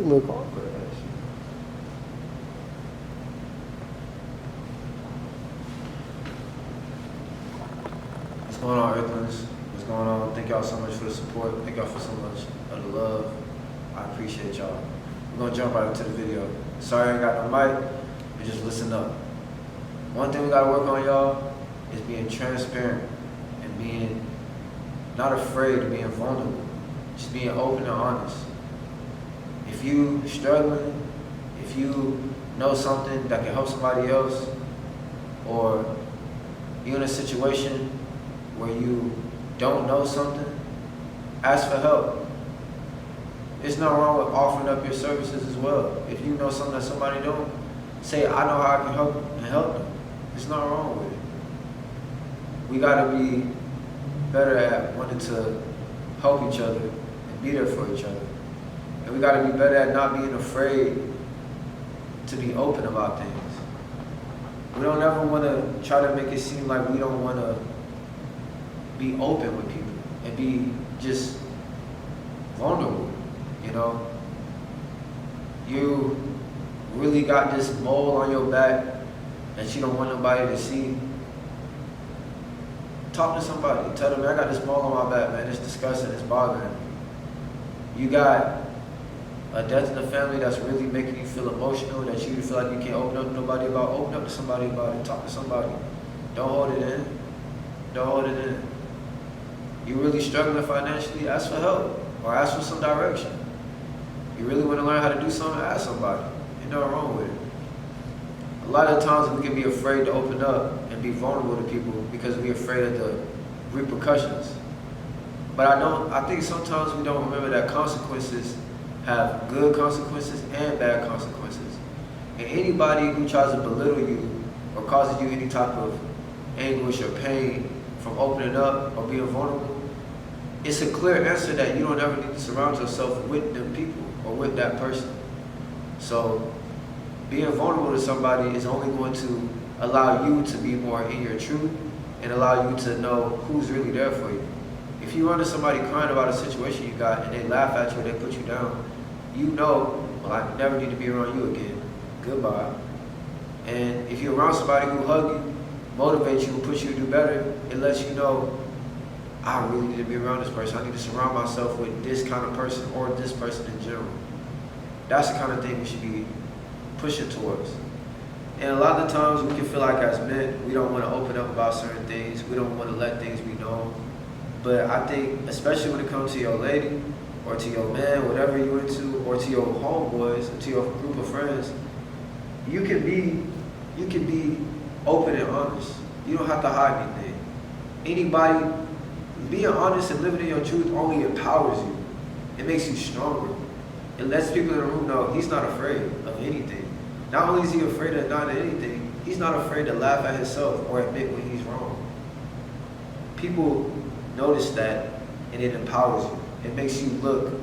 look awkward. What's going on, Earthlings? What's going on? Thank y'all so much for the support. Thank y'all for so much of the love. I appreciate y'all. We're gonna jump right into the video. Sorry I ain't got no mic, but just listen up. One thing we gotta work on, y'all, is being transparent and being not afraid of being vulnerable. Just being open and honest. If you struggling, if you know something that can help somebody else, or you're in a situation where you don't know something, ask for help. There's nothing wrong with offering up your services as well. If you know something that somebody don't, say, I know how I can help and help them. There's nothing wrong with it. We gotta be better at wanting to help each other and be there for each other. And we gotta be better at not being afraid to be open about things. We don't ever wanna try to make it seem like we don't wanna be open with people and be just vulnerable, you know? You really got this mole on your back that you don't want nobody to see. Talk to somebody. Tell them, I got this mole on my back, man. It's disgusting. It's bothering me. You got a death in the family that's really making you feel emotional, that you feel like you can't open up to nobody about. Open up to somebody about it. Talk to somebody. Don't hold it in. Don't hold it in. You really struggling financially? Ask for help or ask for some direction. You really want to learn how to do something? Ask somebody. Ain't nothing wrong with it. A lot of times we can be afraid to open up and be vulnerable to people because we're afraid of the repercussions. But I think sometimes we don't remember that consequences have good consequences and bad consequences. And anybody who tries to belittle you or causes you any type of anguish or pain from opening up or being vulnerable, it's a clear answer that you don't ever need to surround yourself with them people or with that person. So being vulnerable to somebody is only going to allow you to be more in your truth and allow you to know who's really there for you. If you run to somebody crying about a situation you got and they laugh at you or they put you down, you know, well, I never need to be around you again. Goodbye. And if you're around somebody who hug you, motivate you, and push you to do better, it lets you know, I really need to be around this person. I need to surround myself with this kind of person or this person in general. That's the kind of thing we should be pushing towards. And a lot of the times we can feel like as men, we don't want to open up about certain things. We don't want to let things be known. But I think, especially when it comes to your lady, or to your man, whatever you're into, or to your homeboys, or to your group of friends, you can be open and honest. You don't have to hide anything. Anybody, being honest and living in your truth only empowers you. It makes you stronger. It lets people in the room know he's not afraid of anything. Not only is he afraid of not anything, he's not afraid to laugh at himself or admit when he's wrong. People notice that and it empowers you. It makes you look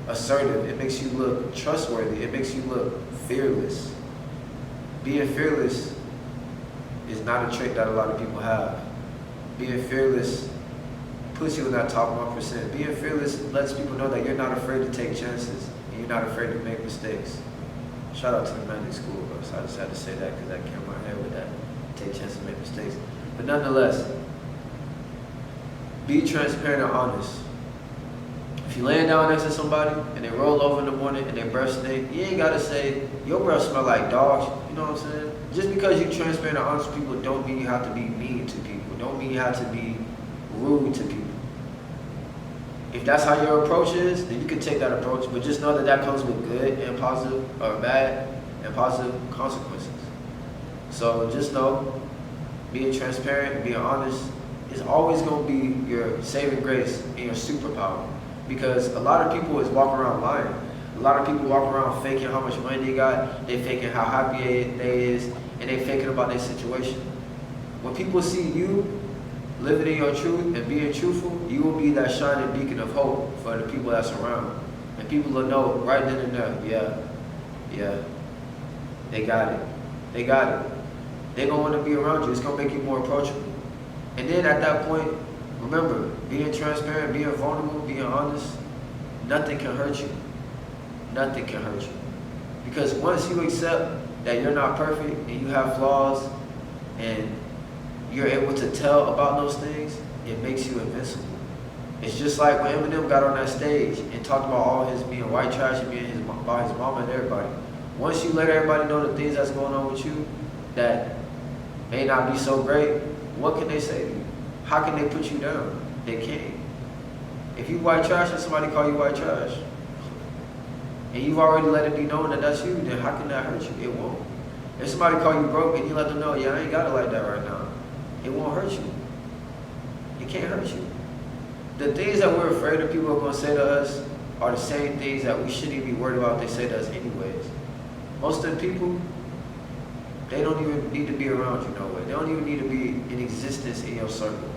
assertive. It makes you look trustworthy. It makes you look fearless. Being fearless is not a trait that a lot of people have. Being fearless puts you in that top 1%. Being fearless lets people know that you're not afraid to take chances and you're not afraid to make mistakes. Shout out to the Magic School, bro. So I just had to say that because that came in my head with that. Take chances and make mistakes. But nonetheless, be transparent and honest. If you're laying down next to somebody and they roll over in the morning and their breath stink, you ain't gotta say, your breath smell like dogs. You know what I'm saying? Just because you're transparent and honest with people don't mean you have to be mean to people. Don't mean you have to be rude to people. If that's how your approach is, then you can take that approach, but just know that that comes with good and positive, or bad and positive consequences. So just know, being transparent and being honest is always gonna be your saving grace and your superpower. Because a lot of people is walking around lying. A lot of people walk around faking how much money they got, they faking how happy they is, and they faking about their situation. When people see you living in your truth and being truthful, you will be that shining beacon of hope for the people that's around. And people will know right then and there, yeah, they got it. They got it. They're gonna want to be around you. It's gonna make you more approachable. And then at that point, remember, being transparent, being vulnerable, being honest, nothing can hurt you. nothing can hurt you. Because once you accept that you're not perfect and you have flaws and you're able to tell about those things, it makes you invincible. It's just like when Eminem got on that stage and talked about all his being white trash and being about his mama and everybody. Once you let everybody know the things that's going on with you that may not be so great, what can they say to you? How can they put you down? They can't. If you white trash and somebody call you white trash, and you've already let it be known that that's you, then how can that hurt you? It won't. If somebody call you broke and you let them know, yeah, I ain't got it like that right now, it won't hurt you. It can't hurt you. The things that we're afraid of people are going to say to us are the same things that we shouldn't even be worried about they say to us anyways. Most of the people, they don't even need to be around you no way. They don't even need to be in existence in your circle.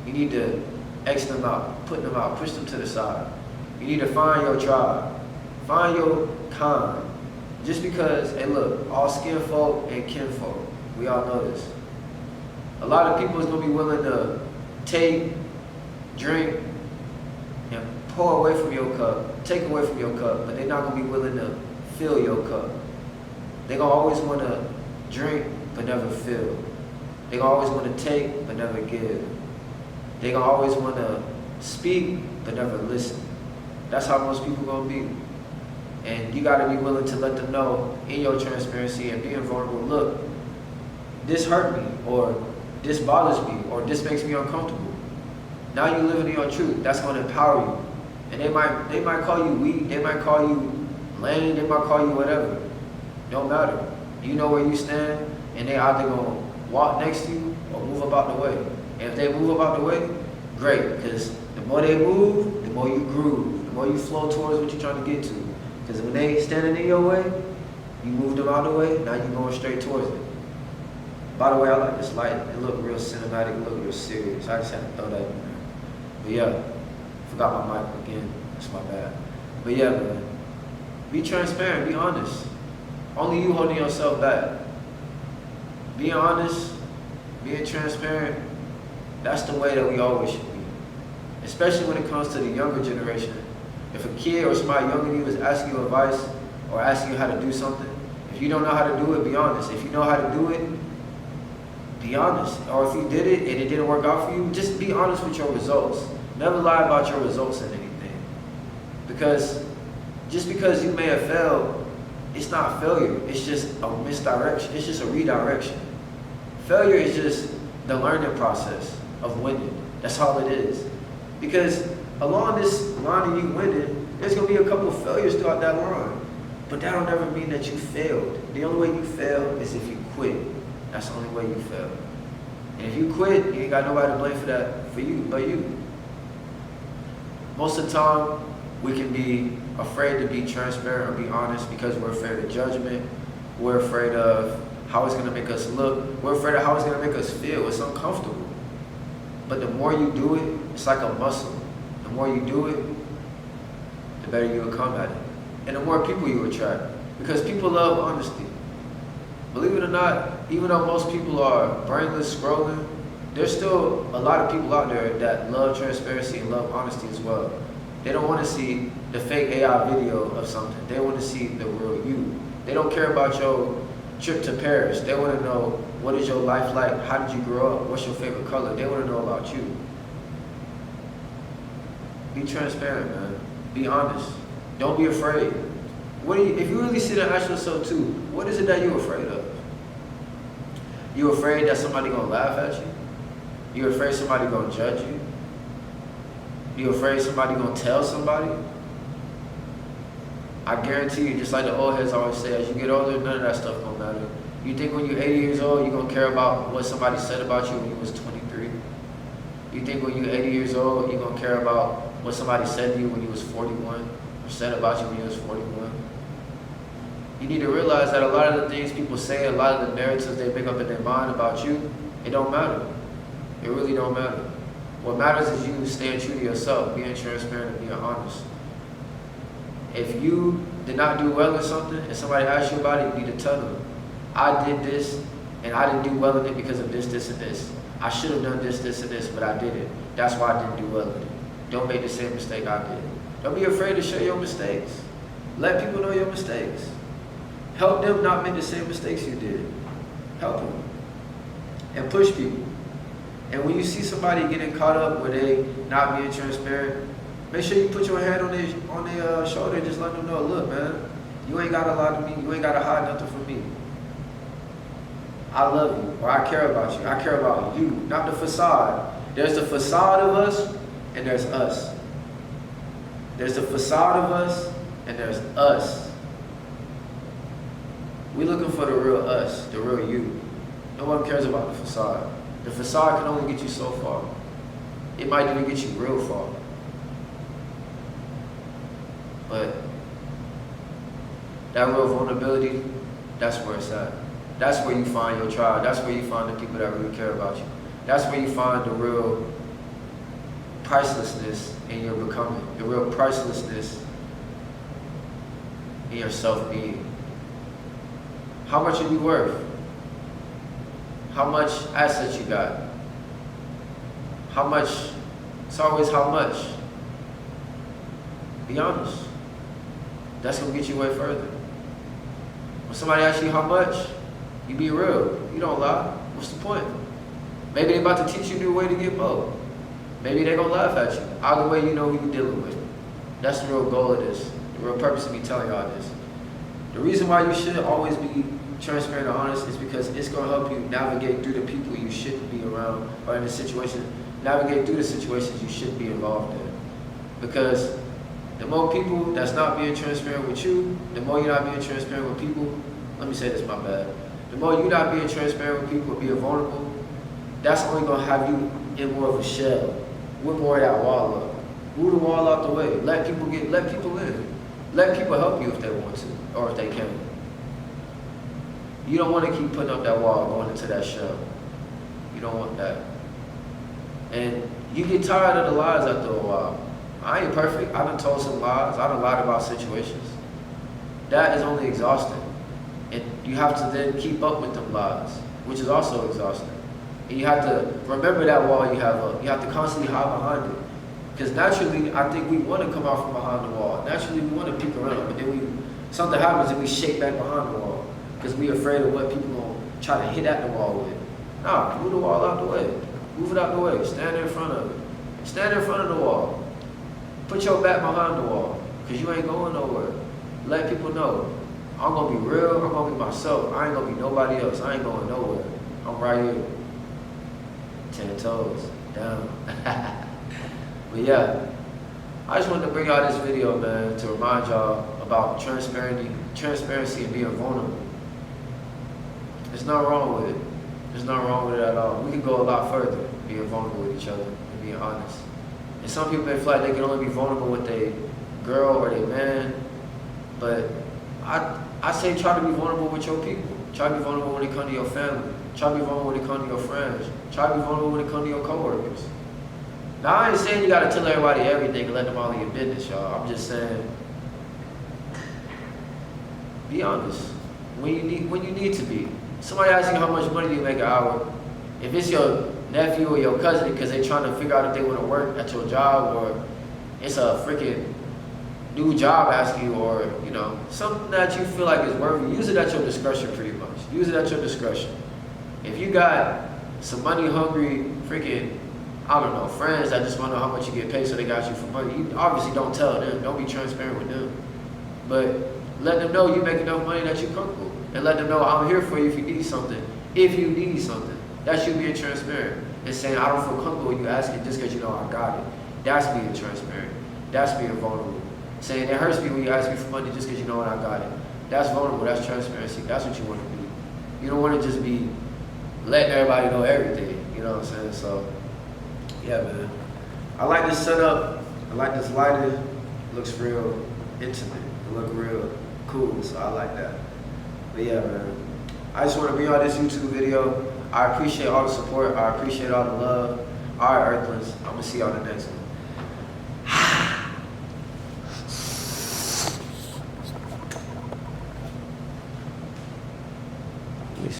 You need to X them out, put them out, push them to the side. You need to find your tribe. Find your kind. Just because, hey look, all skin folk and kin folk, we all know this. A lot of people is going to be willing to take, drink, and pour away from your cup, take away from your cup, but they're not going to be willing to fill your cup. They're going to always want to drink, but never fill. They're going to always want to take, but never give. They're going to always want to speak, but never listen. That's how most people are going to be. And you got to be willing to let them know in your transparency and being vulnerable, look, this hurt me, or this bothers me, or this makes me uncomfortable. Now you living in your truth. That's going to empower you. And they might call you weak, they might call you lame, they might call you whatever. Don't matter. You know where you stand, and they either going to walk next to you or move about the way. And if they move about the way, great, because the more they move, the more you groove, the more you flow towards what you're trying to get to. Because when they standing in your way, you move them out of the way, now you're going straight towards it. By the way, I like this light. It look real cinematic, it look real serious. I just had to throw that in there. But yeah, forgot my mic again. That's my bad. But yeah, man, be transparent, be honest. Only you holding yourself back. Being honest, being transparent, that's the way that we always should be. Especially when it comes to the younger generation. If a kid or somebody younger than you is asking you advice or asking you how to do something, if you don't know how to do it, be honest. If you know how to do it, be honest. Or if you did it and it didn't work out for you, just be honest with your results. Never lie about your results in anything. Because just because you may have failed, it's not failure. It's just a misdirection. It's just a redirection. Failure is just the learning process of winning. That's all it is. Because along this line of you winning, there's going to be a couple of failures throughout that line. But that don't ever mean that you failed. The only way you fail is if you quit. That's the only way you fail. And if you quit, you ain't got nobody to blame for that, for you, but you. Most of the time, we can be afraid to be transparent or be honest because we're afraid of judgment. We're afraid of how it's going to make us look. We're afraid of how it's going to make us feel. It's uncomfortable. But the more you do it, it's like a muscle. The more you do it, the better you will come at it. And the more people you attract. Because people love honesty. Believe it or not, even though most people are brainless scrolling, there's still a lot of people out there that love transparency and love honesty as well. They don't want to see the fake AI video of something. They want to see the real you. They don't care about your trip to Paris. They want to know, what is your life like? How did you grow up? What's your favorite color? They want to know about you. Be transparent, man. Be honest. Don't be afraid. If you really sit and ask yourself too, what is it that you're afraid of? You afraid that somebody gonna laugh at you? You afraid somebody gonna judge you? You afraid somebody gonna tell somebody? I guarantee you, just like the old heads always say, as you get older, none of that stuff gonna matter. You think when you're 80 years old, you're gonna care about what somebody said about you when you was 23? You think when you're 80 years old, you're gonna care about what somebody said to you when you was 41? Or said about you when you was 41? You need to realize that a lot of the things people say, a lot of the narratives they make up in their mind about you, it don't matter. It really don't matter. What matters is you staying true to yourself, being transparent and being honest. If you did not do well in something and somebody asks you about it, you need to tell them, I did this and I didn't do well in it because of this, this, and this. I should have done this, this, and this, but I did it. That's why I didn't do well in it. Don't make the same mistake I did. Don't be afraid to share your mistakes. Let people know your mistakes. Help them not make the same mistakes you did. Help them. And push people. And when you see somebody getting caught up where they not being transparent, make sure you put your hand on their shoulder and just let them know, look, man, you ain't gotta lie to me. You ain't gotta hide nothing from me. I love you, or I care about you. I care about you, not the facade. There's the facade of us, and there's us. There's the facade of us, and there's us. We're looking for the real us, the real you. No one cares about the facade. The facade can only get you so far. It might even get you real far. But that real vulnerability, that's where it's at. That's where you find your tribe. That's where you find the people that really care about you. That's where you find the real pricelessness in your becoming, the real pricelessness in your self-being. How much are you worth? How much assets you got? How much? It's always how much. Be honest. That's gonna get you way further. When somebody asks you how much, you be real. You don't lie. What's the point? Maybe they're about to teach you a new way to get more. Maybe they're gonna laugh at you. Either way, you know who you're dealing with. That's the real goal of this. The real purpose of me telling y'all this. The reason why you should always be transparent and honest is because it's gonna help you navigate through the people you shouldn't be around, or in the situation, navigate through the situations you shouldn't be involved in. Because the more people that's not being transparent with you, the more you're not being transparent with people, let me say this, my bad. The more you're not being transparent with people, being vulnerable, that's only gonna have you in more of a shell. With more of that wall up. Move the wall out the way. Let people in. Let people help you if they want to, or if they can. You don't want to keep putting up that wall, going into that shell. You don't want that. And you get tired of the lies after a while. I ain't perfect. I done told some lies. I done lied about situations. That is only exhausting. And you have to then keep up with them lies, which is also exhausting. And you have to remember that wall you have up. You have to constantly hide behind it. Because naturally, I think we want to come out from behind the wall. Naturally, we want to peek around, but then something happens and we shake back behind the wall. Because we're afraid of what people going to try to hit at the wall with. Nah, move the wall out the way. Move it out the way. Stand in front of it. Stand in front of the wall. Put your back behind the wall. Because you ain't going nowhere. Let people know. I'm going to be real. I'm going to be myself. I ain't going to be nobody else. I ain't going nowhere. I'm right here. 10 toes. Down. But yeah. I just wanted to bring y'all this video, man, to remind y'all about transparency and being vulnerable. There's nothing wrong with it. There's nothing wrong with it at all. We can go a lot further being vulnerable with each other and being honest. And some people may feel like they can only be vulnerable with a girl or a man, but I say try to be vulnerable with your people. Try to be vulnerable when it comes to your family. Try to be vulnerable when it comes to your friends. Try to be vulnerable when it comes to your coworkers. Now, I ain't saying you gotta tell everybody everything and let them all in your business, y'all. I'm just saying, be honest when you need to be. Somebody asks you how much money do you make an hour. If it's your nephew or your cousin because they're trying to figure out if they want to work at your job, or it's a freaking new job asking you, or something that you feel like is worthy, use it at your discretion pretty much. Use it at your discretion. If you got some money hungry freaking, I don't know, friends that just want to know how much you get paid so they got you for money, you obviously don't tell them. Don't be transparent with them. But let them know you make enough money that you're comfortable. And let them know I'm here for you if you need something. If you need something. That's you being transparent. And saying I don't feel comfortable when you ask it just because you know I got it. That's being transparent. That's being vulnerable. Saying it hurts me when you ask me for money just because you know I got it. That's vulnerable. That's transparency. That's what you want to be. You don't want to just be letting everybody know everything. You know what I'm saying? So, yeah, man. I like this setup. I like this lighting. It looks real intimate. It looks real cool. So I like that. But yeah, man. I just want to bring y'all this YouTube video. I appreciate all the support. I appreciate all the love. All right, Earthlings. I'm going to see y'all in the next one.